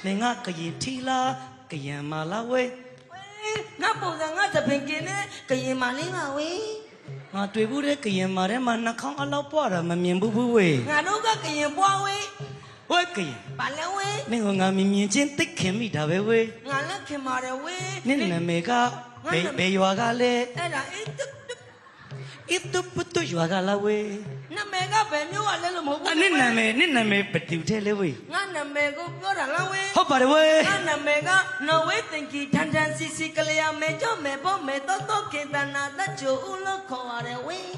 နေငါကရင်ထီလာကရံမာလာဝဲ ငါပုံစံငါသပင်ကင်းနဲ့ကရင်မလေးပါဝေး ငါတွေ့ဘူးတဲ့ကရင်မာထဲမှာနှာခေါင်းအလောက်ပွားတာမမြင်ဘူးဘူးဝဲ ငါတို့ကကရင်ပွားဝေး ဝဲကရင် ဘာလဲဝေး နေငါမြင်ချင်းသိခင်မိတာပဲဝဲ ငါလက်ခင်ပါတယ်ဝေး နေနာမည်ကဘေရွာကလည်း အဲ့ဒါအစ်တုပတုရွာကလာဝဲ နာမည်ကဘယ်မျိုးကလဲလို့မဟုတ်ဘူး နေနာမည်ဘတူတဲ့လေဝဲ ငါနာမည်ကိုပြောတာလားဝေး ဟုတ်ပါတယ်ဝဲ ငါနာမည်ကနော်ဝေးတင်ကြီးထန်ထန်စီစီကလေးရမဲကြောမဲပေါ်မဲတော့တော့ခင်တနာတချိုဦးလို့ခေါ်ရတယ်ဝေး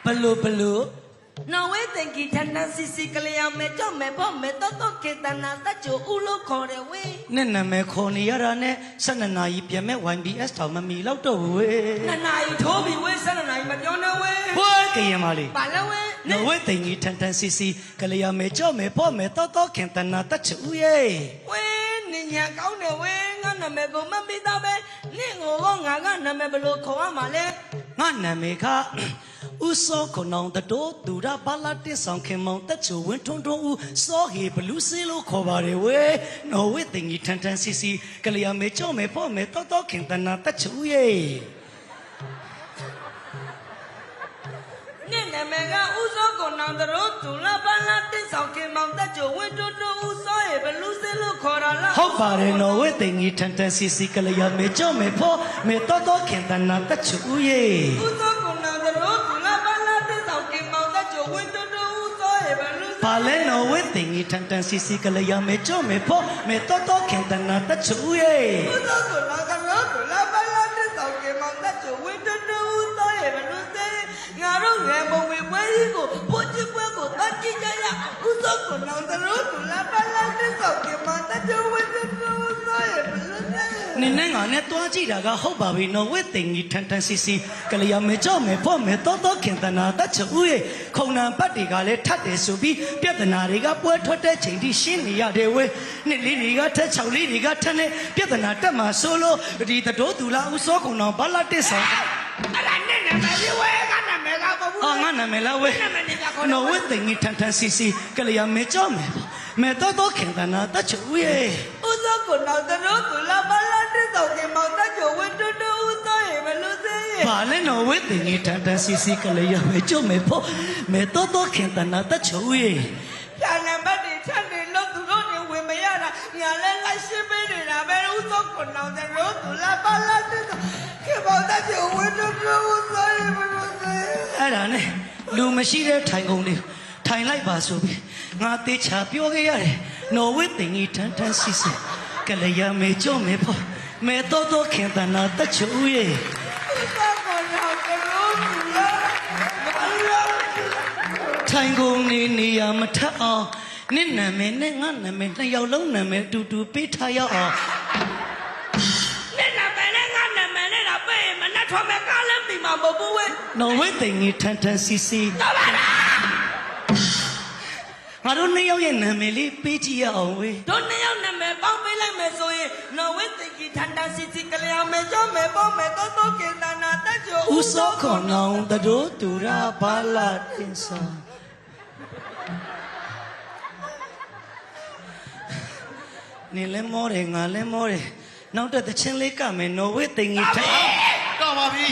ဘလို့ နော်ဝေးတင်ကြီးထန်ထန်စီစီကလေးရမဲကြောမဲပေါ်မဲတော့တော့ခင်တနာတချိုဦးလို့ခေါ်တယ်ဝေး နေနာမည်ခေါ်နေရတာနဲ့12နာရီပြန်မဲ့ YBS ထောင်မမီလောက်တော့ဘူးဝဲ နှစ်နာရီထိုးပြီးဝေး12နာရီမပြောနဲ့ဝေး ဝဲကရင်မာလေး ဘာလဲဝေး နော်ဝဲတင်ကြီးထန်ထန်စီစီကလေးရမဲကြောမဲပေါ့မဲတော့ခင်တနာတချူရဲ့ ဝေးနင်ညာကောင်းတယ်ဝေးငါနာမည်ကိုမပြီးတော့ပဲနင့်ကိုကငါကနာမည်ဘယ်လိုခေါ်ရမှာလဲ ငါနာမည်ကဥစောခုနောင်တတိုးသူရဘာလာတစ်ဆောင်ခင်မောင်တချူဝင်းထွန်းထွန်းဦးစောဟေဘလူးစေးလို့ခေါ်ပါတယ်ဝဲနော်ဝဲတင်ကြီးထန်ထန်စီစီကလေးရမဲကြောမဲပေါ့မဲတော့ခင်တနာတချူရဲ့ နင့်နာမည်ကဥစောကိုနောင်တို့သူလာပန်းလာတစ်ဆောင်ခင်မောင်တက်ကြဝင်းတွန်းတွန်းဦးစောရဲ့ဘလူးစင်းလို့ခေါ်တာလား ဟုတ်ပါတယ်နော်ဝဲတင်ကြီးထန်ထန်စီစီကလေးရမဲကြောမဲပေါ့မဲတော့ခင်တနာတချူရဲ့ ဥစောကိုနောင်တို့သူလာပန်းလာတစ်ဆောင်ခင်မောင်တက်ကြဝင်းတွန်းတွန်းဦးစောရဲ့ဘလူး ပါလဲနော်ဝဲတင်ကြီးထန်ထန်စီစီကလေးရမဲကြောမဲပေါ့မဲတော့ခင်တနာတချူရဲ့ ဥစောကိုနောင်တို့သူလာပန်းလာတစ်ဆောင်ခင်မောင်တက်ကြဝင်းတွန်းတွန်းဦးစောရဲ့ဘလူးစင်းငါတို့ငယ်ပုံဝေပွဲကြီးကိုပို့ချစ်ပွဲကိုတတ်ကြည့်ကြရဥစောကိုနောင်တို့သူလာပန်းလာတစ်ဆောင်ခင်မောင်တက်ကြဝင်းတွန်းတွန်းဦးစောရဲ့ဘလူးစင်း နင်းနဲ့ငါနဲ့တွားကြည့်တာကဟုတ်ပါပြီနော်ဝဲတင်ကြီးထန်ထန်စီစီကလေးရမဲကြောမဲပေါ့မဲတော့ခင်တနာတချူရဲ့ခုံနံပတ်တွေကလည်းထတ်တယ်ဆိုပြီးပြဿနာတွေကပွဲထွက်တဲ့ချိန်ထိရှင်းနေရတယ်ဝဲနှစ်လေးတွေကထက်6လေးတွေကထက်နဲ့ပြဿနာတက်မှာဆိုလို့ဒီတတိုးသူလားဦးစောကုံတော်ဘာလာတစ်ဆောင် အဲ့ဒါနဲ့နာမည်ကြီးဝဲကနာမည်ကမဟုတ်ဘူး အော်ငါနာမည်လားဝဲ နာမည်နဲ့ခေါ် နော်ဝဲတင်ကြီးထန်ထန်စီစီကလေးရမဲကြောမဲမဲတော့ခင်တနာတချူရဲ့ ဥသောကိုနောက်တို့ကလာမလာတဲ့တော့ကမောင်တကြဝင်းတူတူဥသောရဲ့ဘလို့သေးရဲ့ ဘာလဲနော်ဝဲတင်ကြီးထန်ထန်စီစီကလေးရမဲကြောမဲဖို့မဲတော့ခင်တနာတချူရဲ့ ဖြာနံပါတ်တွေချက်နေလို့သူတို့တွေဝင်မရတာညာလဲလိုက်ရှင်းပေးနေတာပဲဥသောကိုနောက်တို့ကလာမလာတဲ့တော့ကမောင်တကြဝင်းတူတူဥသောရဲ့ဘလို့သေးရဲ့ အဲ့ဒါနဲ့လူမရှိတဲ့ထိုင်ကုန်လေးထိုင်လိုက်ပါဆိုပြီးငါတေချာပြောခဲ့ရတယ်နော်ဝဲတင်ကြီးထန်ထန်စီစီကလေးရမဲကြောမဲဖို့မဲတော့ခင်တနာတချူရဲ့ ဥသောကိုနောက်တို့ကလာ ထိုင်ကုန်နေရမထအောင်နင့်နာမည်နဲ့ငါနာမည်နှစ်ယောက်လုံးနာမည်အတူတူပေးထားရအောင် နဲ့နာမည်နဲ့ငါနာမည်နဲ့တော့ပဲမနဲ့ထွန်မဲ့ကားလည်းပြီးမှာမဟုတ်ဘူးဝဲ နော်ဝဲတင်ကြီးထန်ထန်စီစီ တော့ပါလား ငါတို့နှစ်ယောက်ရဲ့နာမည်လေးပေးကြည့်ရအောင်ဝေး တို့နှစ်ယောက်နာမည်ပေါင်းပေးလိုက်မယ်ဆိုရင်နော်ဝဲတင်ကြီးထန်တန်စီစီကလေးအောင်မယ်ကြောမယ်ပေါ့မယ်တော့ကင်တနာတက်ကြ ဦးစောခွန်နောင်တတိုးတူရာဘာလာတင်ဆောင်နေလဲမောတယ်ငါလဲမောတယ်နောက်တဲ့ချင်းလေးကမယ်နော်ဝဲတင်ကြီးထန် တော့ပါပြီ